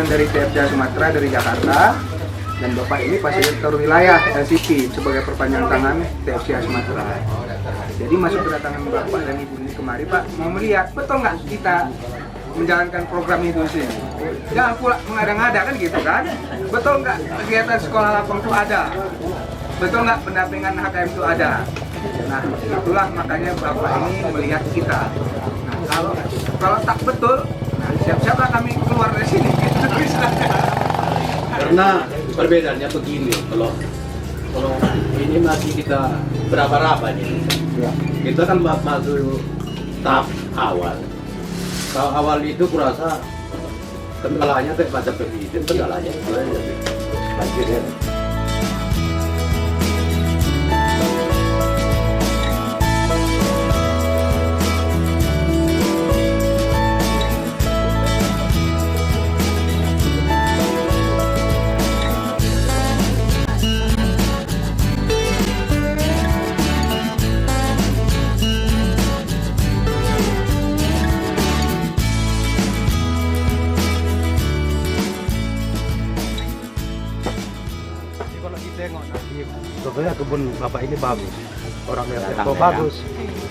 datang dari TFCA Sumatera, dari Jakarta, dan Bapak ini fasilitator wilayah LCP sebagai perpanjang tangan TFCA Sumatera. Jadi masuk kedatangan Bapak dan Ibu ini kemari, Pak, mau melihat betul nggak kita menjalankan program itu sih. Jangan pula mengada-ngada kan gitu kan. Betul nggak kegiatan sekolah lapang itu ada? Betul nggak pendampingan HKM itu ada? Nah, itulah makanya Bapak ini melihat kita. Nah, kalau tak betul, nah, siap-siaplah kami keluar dari sini. Karena perbedaannya begini, kalau ini masih kita beraba-raba nih. Ya. Kita kan masuk tahap awal. Tahap awal itu kurasa kendalanya kayak pada presiden, kendalanya itu aja. Banjir ya. Sebenarnya kebun bapak ini bagus, orang yang kok bagus,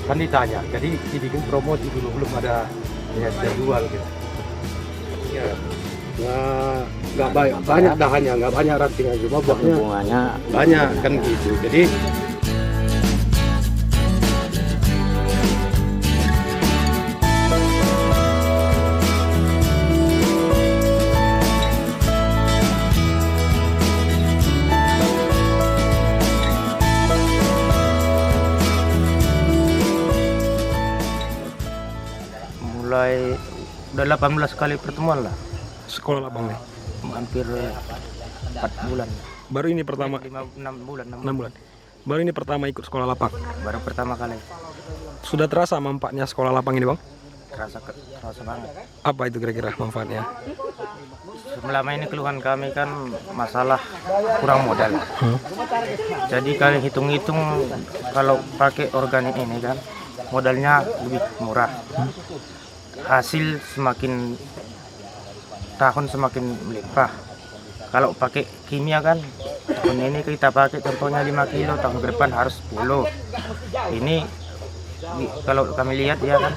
kan ditanya. Jadi dibikin promosi dulu, belum ada niat jual gitu. Ya, nggak banyak dahannya, nggak banyak rantingnya, cuma buahnya banyak kan gitu. Jadi mulai udah 18 kali pertemuan lah, Sekolah lapang nih. hampir 4 bulan, Baru ini pertama 6 bulan, 6 bulan. Baru ini pertama ikut sekolah lapang. baru pertama kali. Sudah terasa manfaatnya sekolah lapang ini, Bang? Terasa banget. Apa itu kira-kira manfaatnya? Selama ini keluhan kami kan masalah kurang modal. Jadi kali hitung-hitung kalau pakai organik ini kan modalnya lebih murah. Hasil semakin tahun semakin melimpah. Kalau pakai kimia kan tahun ini kita pakai contohnya 5 kilo, tahun depan harus 10. Ini kalau kami lihat ya kan,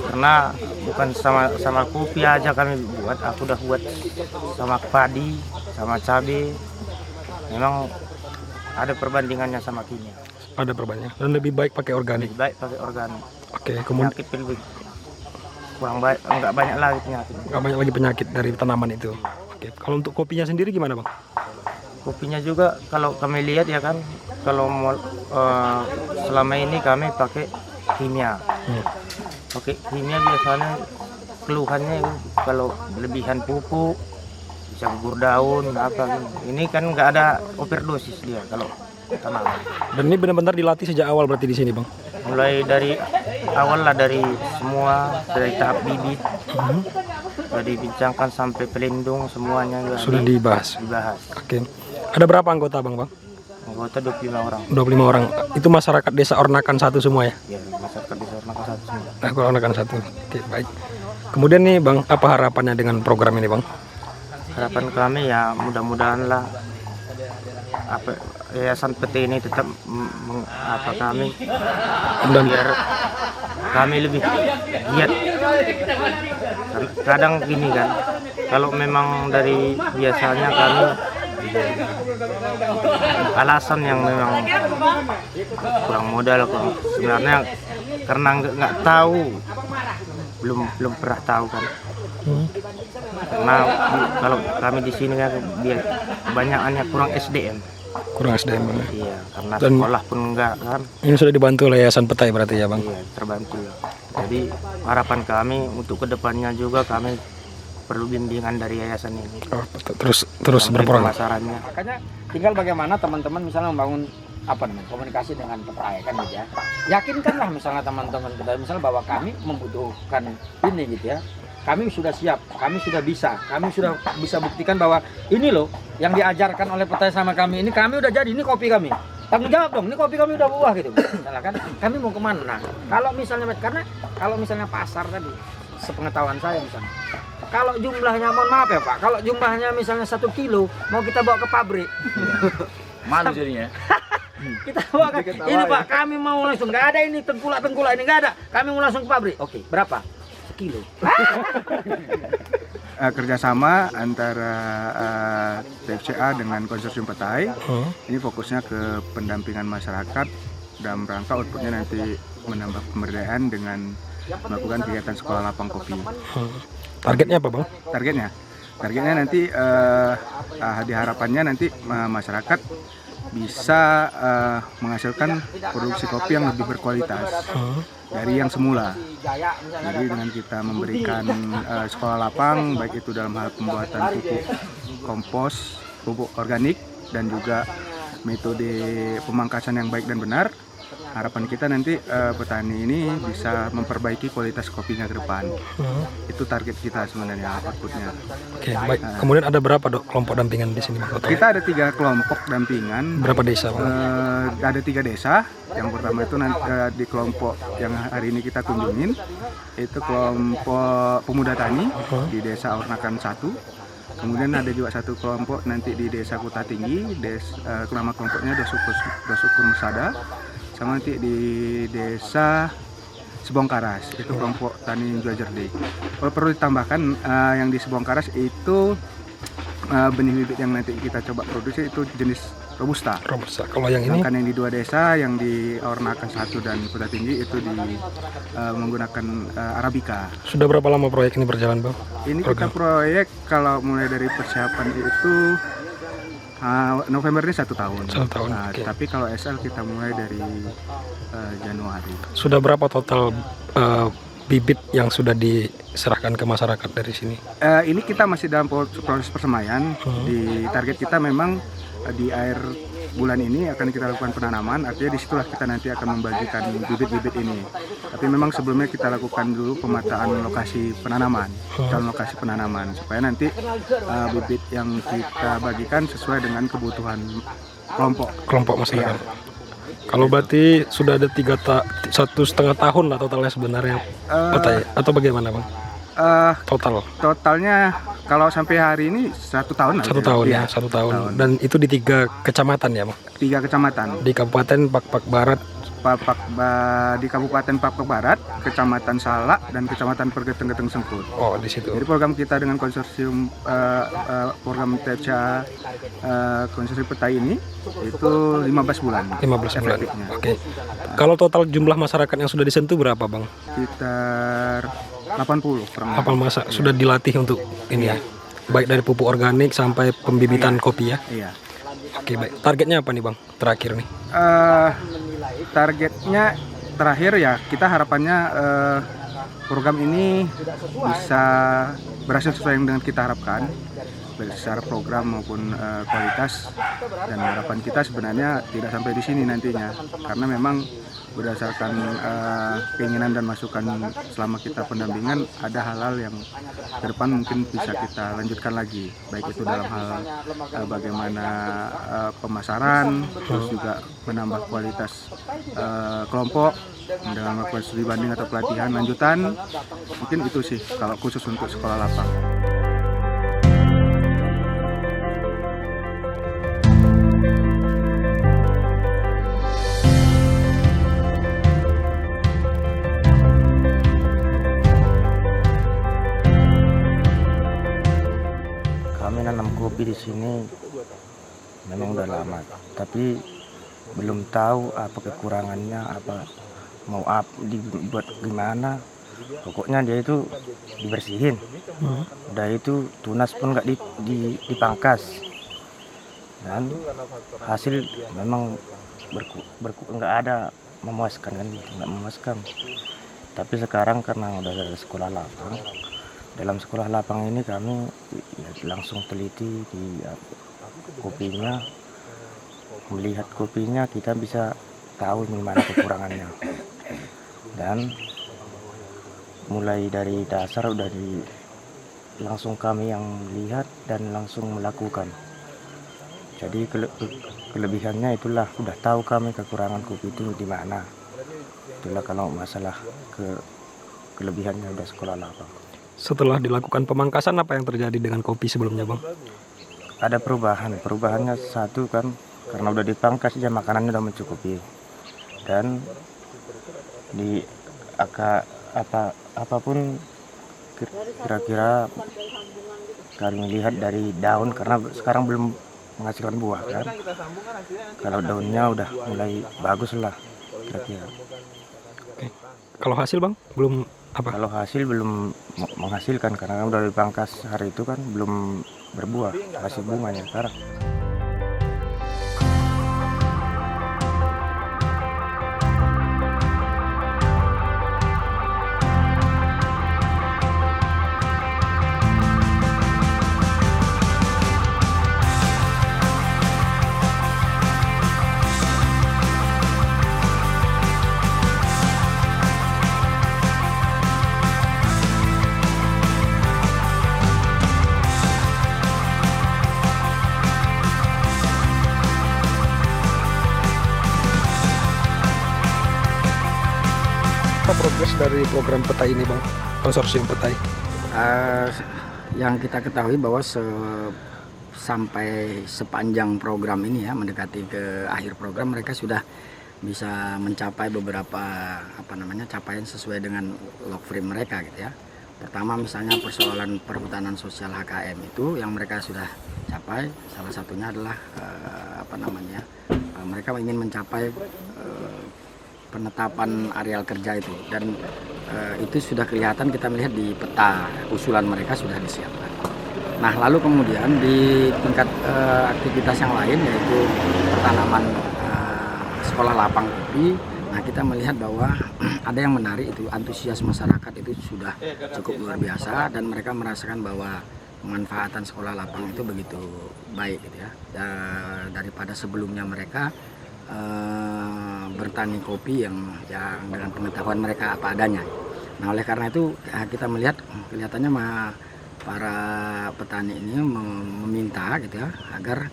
karena bukan sama kopi aja kami buat, aku udah buat sama padi, sama cabai. Memang ada perbandingannya sama kimia. Ada perbandingan. Dan lebih baik pakai organik. Lebih baik pakai organik. Oke, kemudian Penyakit lebih kurang baik, enggak banyak lagi penyakit. nggak banyak lagi penyakit dari tanaman itu. Oke, kalau untuk kopinya sendiri gimana, Bang? Kopinya juga kalau kami lihat ya kan, kalau selama ini kami pakai kimia. Pakai kimia biasanya keluhannya kalau lebihan pupuk, bisa gugur daun apa. Ini kan nggak ada overdosis dia kalau tanaman. Dan ini benar-benar dilatih sejak awal berarti di sini, Bang? Mulai dari awal lah, dari semua, dari tahap bibit, sudah dibincangkan sampai pelindung semuanya Sudah dibahas. dibahas. Oke. Ada berapa anggota, Bang? Anggota 25 orang. 25 orang. Itu masyarakat desa Ornakan satu semua ya? Ya, masyarakat desa Ornakan satu semua. Nah, kalau Ornakan satu. Oke, baik. Kemudian nih, Bang, apa harapannya dengan program ini, Bang? Harapan kami ya mudah-mudahan lah Yayasan Peti ini tetap kami Dan biar kami lebih giat. Kadang gini kan, kalau memang dari biasanya kami alasan yang memang kurang modal kok, sebenarnya karena nggak tahu, belum pernah tahu kan. Karena kalau kami di sini kan biar kebanyakannya kurang SDM. kurang SDM, Bang. Iya, karena Dan sekolah pun enggak kan. ini sudah dibantu oleh Yayasan Petai berarti ya, Bang? Iya, terbantu. Jadi harapan kami untuk kedepannya juga kami perlu bimbingan dari yayasan ini. Oh, terus berperan. Pemasarannya. Makanya tinggal bagaimana teman-teman misalnya membangun komunikasi dengan peternak kan gitu ya. Yakinkanlah misalnya teman-teman kita misalnya bahwa kami membutuhkan ini gitu ya. Kami sudah siap, kami sudah bisa buktikan bahwa ini loh yang diajarkan oleh petai sama kami ini, kami udah jadi, ini kopi kami. Tanggung jawab dong, ini kopi kami udah buah gitu. Misalnya kan kami mau kemana? Nah, kalau misalnya karena kalau misalnya pasar tadi, sepengetahuan saya misalnya, kalau jumlahnya, mohon maaf ya Pak, kalau jumlahnya misalnya 1 kilo, mau kita bawa ke pabrik, Malu jadinya. kita bawa ke, ini Pak, kami mau langsung, nggak ada ini tengkulak ini nggak ada, kami mau langsung ke pabrik. Oke, berapa? Sekilo. Kerjasama antara TFCA dengan konsorsium petai. Ini fokusnya ke pendampingan masyarakat dalam rangka outputnya nanti menambah pemberdayaan dengan melakukan kegiatan sekolah lapang kopi. Targetnya apa Bang? Targetnya nanti diharapannya nanti masyarakat bisa menghasilkan produksi kopi yang lebih berkualitas dari yang semula. Jadi dengan kita memberikan sekolah lapang, baik itu dalam hal pembuatan pupuk kompos, pupuk organik, dan juga metode pemangkasan yang baik dan benar, harapan kita nanti petani ini bisa memperbaiki kualitas kopinya ke depan. Itu target kita sebenarnya, outputnya. Oke, baik. Kemudian ada berapa Dok kelompok dampingan di sini Bang? Total? Kita ada 3 kelompok dampingan. Berapa desa Bang? Ada 3 desa. Yang pertama itu nanti di kelompok yang hari ini kita kunjungin, itu kelompok pemuda tani di desa Ornakan 1. Kemudian ada juga 1 kelompok nanti di desa Kuta Tinggi, nama kelompoknya Dosukur Mesada. Sama nanti di desa Sebongkaras, itu kelompok tani Juajerdi. Kalau perlu ditambahkan, yang di Sebongkaras itu benih bibit yang nanti kita coba produksi itu jenis Robusta. Kalau yang ini? Sedangkan yang di 2 desa, yang di Ornakan 1 dan Kuta Tinggi itu menggunakan Arabica. Sudah berapa lama proyek ini berjalan Bang? Ini kita proyek kalau mulai dari persiapan itu November ini 1 tahun. 1 tahun. Okay. Tapi kalau SL kita mulai dari Januari. Sudah berapa total bibit yang sudah diserahkan ke masyarakat dari sini? Ini kita masih dalam proses persemaian. Di target kita memang di akhir bulan ini akan kita lakukan penanaman. Artinya disitulah kita nanti akan membagikan bibit-bibit ini. Tapi memang sebelumnya kita lakukan dulu pemetaan lokasi penanaman, calon lokasi penanaman, supaya nanti bibit yang kita bagikan sesuai dengan kebutuhan kelompok masyarakat. Kalau berarti sudah ada 1,5 tahun lah totalnya sebenarnya, atau bagaimana Bang? Totalnya kalau sampai hari ini 1 tahun. 1 tahun ya, 1 tahun. Dan itu di 3 kecamatan ya Bang? 3 kecamatan. Di Kabupaten Pak Barat. Di Kabupaten Pak Barat, Kecamatan Salak, dan Kecamatan Pergeteng Sengkut. Oh, di situ. Jadi program kita dengan konsorsium program TFCA konsorsium petai ini itu 15 bulan. 15 bulan. Oke. Kalau total jumlah masyarakat yang sudah disentuh berapa Bang? Sekitar 80 masa sudah dilatih untuk ini ya. Baik dari pupuk organik sampai pembibitan kopi ya. Iya. Oke, baik. Targetnya apa nih Bang? Terakhir nih. Targetnya terakhir ya, kita harapannya program ini bisa berhasil sesuai dengan kita harapkan, baik secara program maupun kualitas. Dan harapan kita sebenarnya tidak sampai di sini nantinya, karena memang berdasarkan keinginan dan masukan selama kita pendampingan, ada hal-hal yang ke depan mungkin bisa kita lanjutkan lagi, baik itu dalam hal bagaimana pemasaran, terus juga menambah kualitas kelompok dalam melakukan studi banding atau pelatihan lanjutan. Mungkin itu sih kalau khusus untuk sekolah lapang. Kami nanam kopi di sini memang udah lama, tapi belum tahu apa kekurangannya, apa mau dibuat gimana. Pokoknya dia itu dibersihin, udah itu tunas pun nggak dipangkas, dan hasil memang nggak ada memuaskan kan, nggak memuaskan. Tapi sekarang karena udah ada sekolah lapang. Dalam sekolah lapang ini kami langsung teliti di kopinya, melihat kopinya kita bisa tahu gimana kekurangannya. Dan mulai dari dasar udah langsung kami yang lihat dan langsung melakukan. Jadi kelebihannya itulah udah tahu kami kekurangan kopi itu di mana. Itulah kalau masalah kelebihannya udah sekolah lapang. Setelah dilakukan pemangkasan, apa yang terjadi dengan kopi sebelumnya, Bang? Ada perubahannya satu kan, karena udah dipangkas ya makanannya udah mencukupi, dan di apapun kira-kira kami lihat dari daun, karena sekarang belum menghasilkan buah kan. Kalau daunnya udah mulai bagus lah kira-kira. Kalau hasil, Bang, belum apa? Kalau hasil belum menghasilkan karena udah dipangkas hari itu kan, belum berbuah hasil bunganya sekarang. Apa progres dari program petai ini, Bang? Konsorsium petai. Yang kita ketahui bahwa sampai sepanjang program ini ya, mendekati ke akhir program, mereka sudah bisa mencapai beberapa capaian sesuai dengan log frame mereka gitu ya. Pertama misalnya persoalan perhutanan sosial HKM itu yang mereka sudah capai, salah satunya adalah mereka ingin mencapai penetapan areal kerja itu, dan itu sudah kelihatan, kita melihat di peta usulan mereka sudah disiapkan. Nah lalu kemudian di tingkat aktivitas yang lain yaitu pertanaman sekolah lapang kopi, nah kita melihat bahwa ada yang menarik, itu antusias masyarakat itu sudah cukup luar biasa, dan mereka merasakan bahwa pemanfaatan sekolah lapang itu begitu baik gitu ya, daripada sebelumnya mereka bertani kopi yang dengan pengetahuan mereka apa adanya. Nah oleh karena itu kita melihat kelihatannya para petani ini meminta gitu ya agar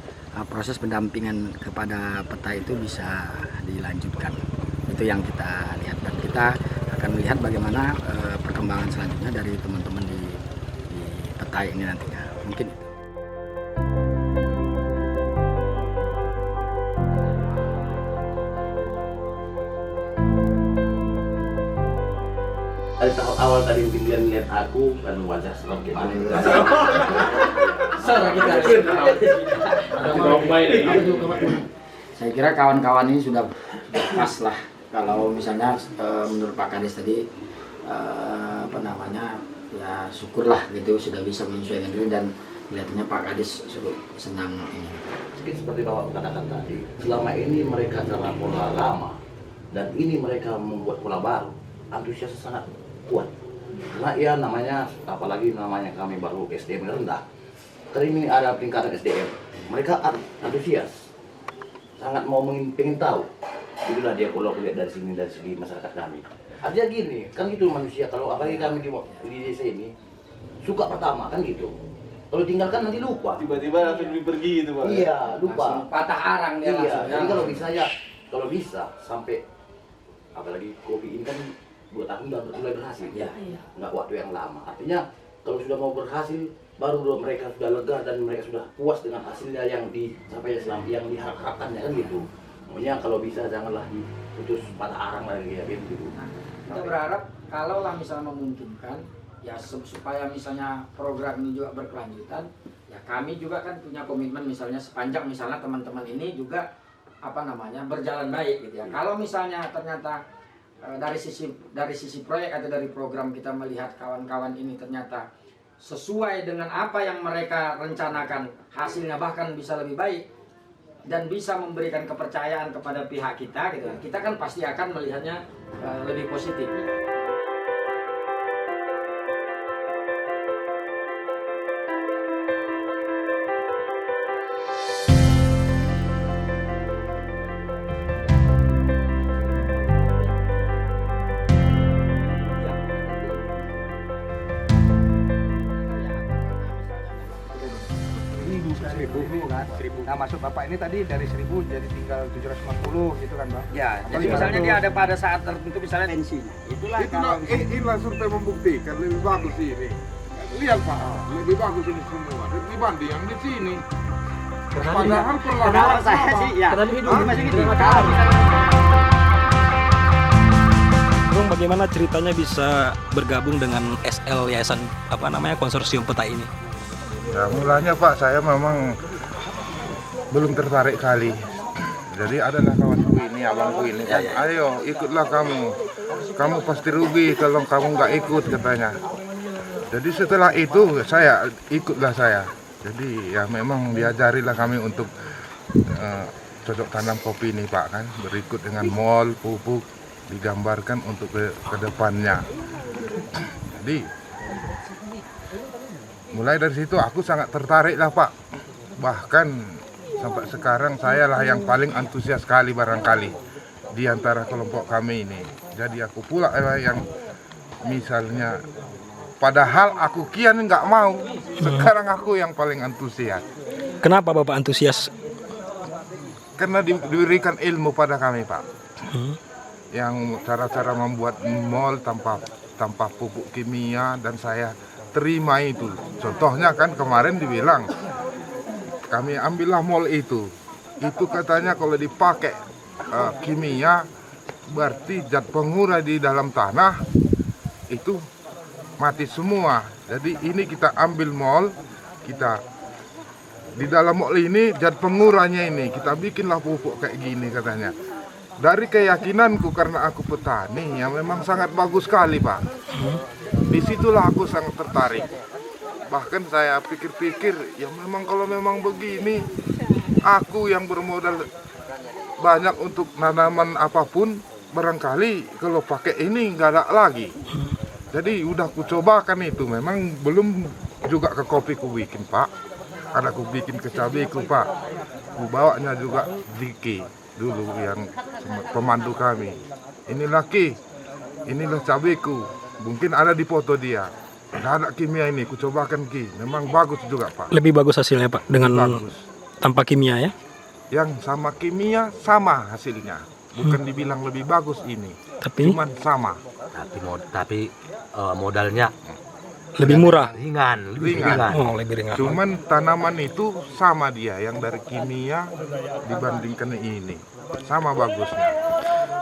proses pendampingan kepada peta itu bisa dilanjutkan. Itu yang kita lihat, dan kita akan melihat bagaimana perkembangan selanjutnya dari teman-teman di peta ini nantinya. Mungkin itu. Dari tahun awal tadi mungkin dia lihat aku kan wajah serem gimana gitu. Saya kira kawan-kawan ini sudah pas lah kalau misalnya menurut Pak Kades tadi ya syukurlah gitu sudah bisa menyesuaikan diri, dan kelihatannya Pak Kades cukup senang ini. Mungkin seperti Bapak katakan tadi, selama ini mereka karena pola lama dan ini mereka membuat pola baru, antusias sangat kuat. Karena ya namanya, apalagi namanya kami baru SDM rendah, tapi ini ada peningkatan SDM, mereka antusias, sangat mau pengen tahu. Itulah dia kalau lihat dari sini, dari segi masyarakat kami. Artinya gini, kan gitu manusia, kalau apalagi kami di desa ini suka pertama kan gitu. Kalau tinggalkan nanti lupa. Tiba-tiba langsung pergi gitu, Pak. Iya, lupa. Patah arang dia Iya, langsung. jadi kalau bisa sampai, apalagi kopi ini kan 2 tahun udah mulai berhasil. Iya. Nggak waktu yang lama. Artinya kalau sudah mau berhasil, baru mereka sudah lega dan mereka sudah puas dengan hasilnya yang yang diharapkannya kan gitu. Makanya kalau bisa janganlah diputus patah arang lagi ya gitu. Kita berharap kalau lah misalnya memungkinkan ya supaya misalnya program ini juga berkelanjutan, ya kami juga kan punya komitmen misalnya sepanjang misalnya teman-teman ini juga berjalan baik gitu ya. Kalau misalnya ternyata dari sisi proyek atau dari program kita melihat kawan-kawan ini ternyata sesuai dengan apa yang mereka rencanakan, hasilnya bahkan bisa lebih baik dan bisa memberikan kepercayaan kepada pihak kita gitu, kita kan pasti akan melihatnya lebih positif. Nah maksud Bapak ini tadi dari 1000 jadi tinggal 750 gitu kan Bang? Ya, jadi misalnya dia ada pada saat tertentu misalnya tensinya. Itulah Itulah survei membuktikan lebih bagus ini. lihat Pak, lebih bagus ini semua dibanding yang di sini. Padahal Kenapa saya sih ya? Masih gitu. Bung, bagaimana ceritanya bisa bergabung dengan SL Yayasan Konsorsium Petai ini? Ya mulanya Pak, saya memang belum tertarik kali. Jadi adalah kawanku ini, abangku ini, kan, ayo ikutlah kamu pasti rugi kalau kamu nggak ikut katanya. Jadi setelah itu ikutlah saya. Jadi ya memang diajarilah kami untuk cocok tanam kopi ini Pak, kan berikut dengan mall, pupuk, digambarkan untuk ke depannya. Jadi mulai dari situ aku sangat tertarik lah Pak. Bahkan sampai sekarang saya lah yang paling antusias sekali barangkali di antara kelompok kami ini. Jadi aku pula yang misalnya padahal aku kian nggak mau, sekarang aku yang paling antusias. Kenapa Bapak antusias? Karena diberikan ilmu pada kami Pak. Yang cara-cara membuat mall tanpa pupuk kimia, dan saya terima itu. Contohnya kan kemarin dibilang kami ambillah mall itu katanya kalau dipakai kimia berarti zat pengurang di dalam tanah itu mati semua. Jadi ini kita ambil mall, kita di dalam mall ini zat pengurangnya ini kita bikinlah pupuk kayak gini katanya. Dari keyakinanku karena aku petani yang memang sangat bagus sekali Pak. Disitulah aku sangat tertarik. Bahkan saya pikir-pikir ya memang kalau memang begini aku yang bermodal banyak untuk tanaman apapun barangkali kalau pakai ini nggak ada lagi. Jadi udah aku cobakan itu, memang belum juga ke kopi ku bikin Pak. Ada ku bikin ke cabeku Pak. Ku bawanya juga Diki dulu yang pemandu kami. Inilah Ki, inilah cabeku. Mungkin ada di foto dia. Nggak ada kimia ini, ku cobakan Ki. Memang bagus juga Pak. Lebih bagus hasilnya Pak dengan bagus. Tanpa kimia ya? Yang sama kimia sama hasilnya. Bukan dibilang lebih bagus ini. Tapi cuman sama. Tapi modalnya lebih murah. Ringan. Oh, lebih ringan. Cuman tanaman itu sama dia, yang dari kimia dibandingkan ini. Sama bagusnya.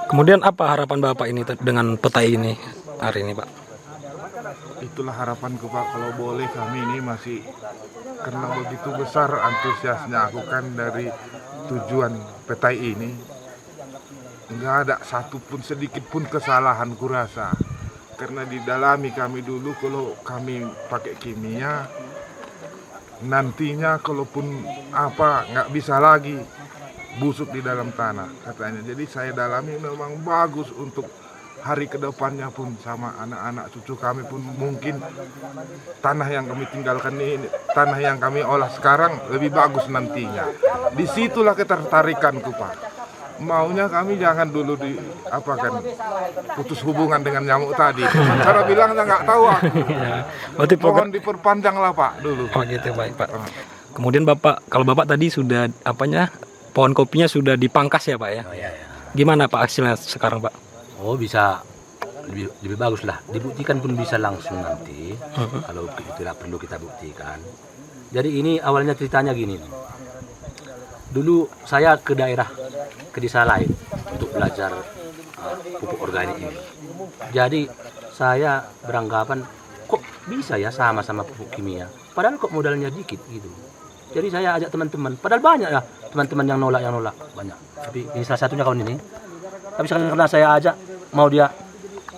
Kemudian apa harapan Bapak ini dengan petai ini hari ini Pak? Itulah harapanku Pak, kalau boleh kami ini masih karena begitu besar antusiasnya aku kan dari tujuan petai ini. Nggak ada satupun sedikit pun kesalahan kurasa. Karena didalami kami dulu kalau kami pakai kimia nantinya kalaupun apa nggak bisa lagi busuk di dalam tanah katanya. Jadi saya dalami memang bagus untuk hari kedepannya pun sama anak-anak cucu kami pun mungkin tanah yang kami tinggalkan ini, tanah yang kami olah sekarang lebih bagus nantinya. Disitulah ketertarikanku Pak. Maunya kami jangan dulu putus hubungan dengan nyamuk tadi. Cara bilangnya nggak tahu aku. Berarti Mohon diperpanjang lah Pak dulu. Oh gitu baik Pak. Kemudian kalau Bapak tadi sudah pohon kopinya sudah dipangkas ya Pak ya? Oh, iya. Gimana Pak hasilnya sekarang Pak? Oh bisa lebih bagus lah. Dibuktikan pun bisa langsung nanti. Kalau tidak perlu kita buktikan. Jadi ini awalnya ceritanya gini. Dulu saya ke desa lain untuk belajar pupuk organik ini. Jadi saya beranggapan kok bisa ya sama-sama pupuk kimia. Padahal kok modalnya dikit gitu. Jadi saya ajak teman-teman. Padahal banyak ya teman-teman yang nolak banyak. Tapi ini salah satunya kawan ini. Tapi karena saya ajak mau dia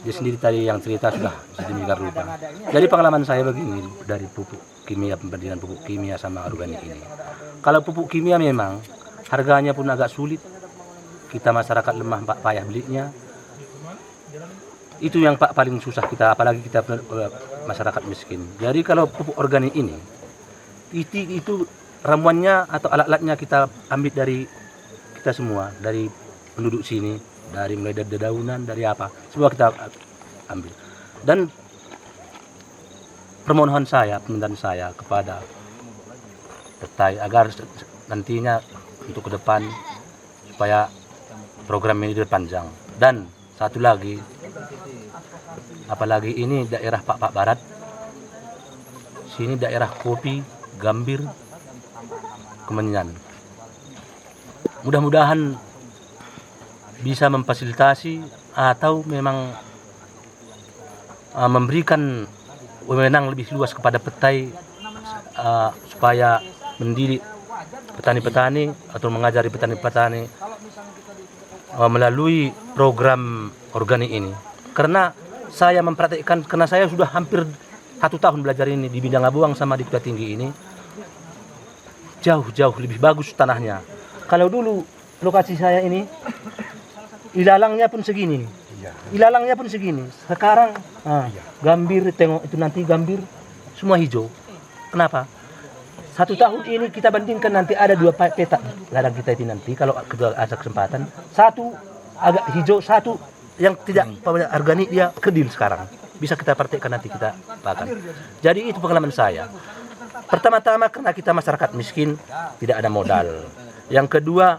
sendiri tadi yang cerita sudah sedemikian rupa. Jadi pengalaman saya begini dari pupuk kimia, pembandingan pupuk kimia sama organik ini. Kalau pupuk kimia memang harganya pun agak sulit. Kita masyarakat lemah payah belinya. Itu yang paling susah kita, apalagi kita masyarakat miskin. Jadi kalau pupuk organik ini itu ramuannya atau alat-alatnya kita ambil dari kita semua, dari penduduk sini, dari mulai dari dedaunan, dari apa, semua kita ambil. Dan permohonan saya kepada Petai agar nantinya untuk ke depan supaya program ini diperpanjang. Dan satu lagi, apalagi ini daerah Pak Barat, sini daerah Kopi, Gambir, Kemenyan. Mudah-mudahan bisa memfasilitasi atau memang memberikan wewenang lebih luas kepada petai supaya mendidik petani-petani atau mengajari petani-petani melalui program organik ini. Karena saya mempraktikkan, karena saya sudah hampir 1 tahun belajar ini di bidang abuang sama di Kuta Tinggi ini, jauh-jauh lebih bagus tanahnya. Kalau dulu lokasi saya ini ilalangnya pun segini, ilalangnya pun segini. Sekarang Gambir, tengok itu nanti Gambir semua hijau. Kenapa? 1 tahun ini kita bandingkan, nanti ada 2 peta ladang kita ini nanti kalau ada kesempatan. 1 agak hijau, 1 yang tidak organik dia kerdil sekarang. Bisa kita praktekkan nanti kita bahkan. Jadi itu pengalaman saya. Pertama-tama karena kita masyarakat miskin, tidak ada modal. Yang kedua,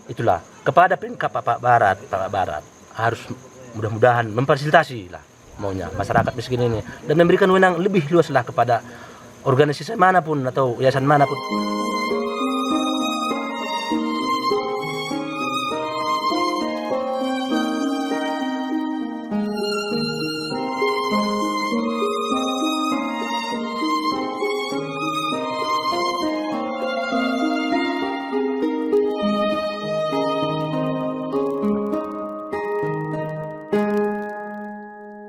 itulah kepada Pemkab Pak Barat harus mudah-mudahan memfasilitasi lah maunya masyarakat miskin ini dan memberikan wewenang lebih luas lah kepada organisasi manapun atau yayasan manapun.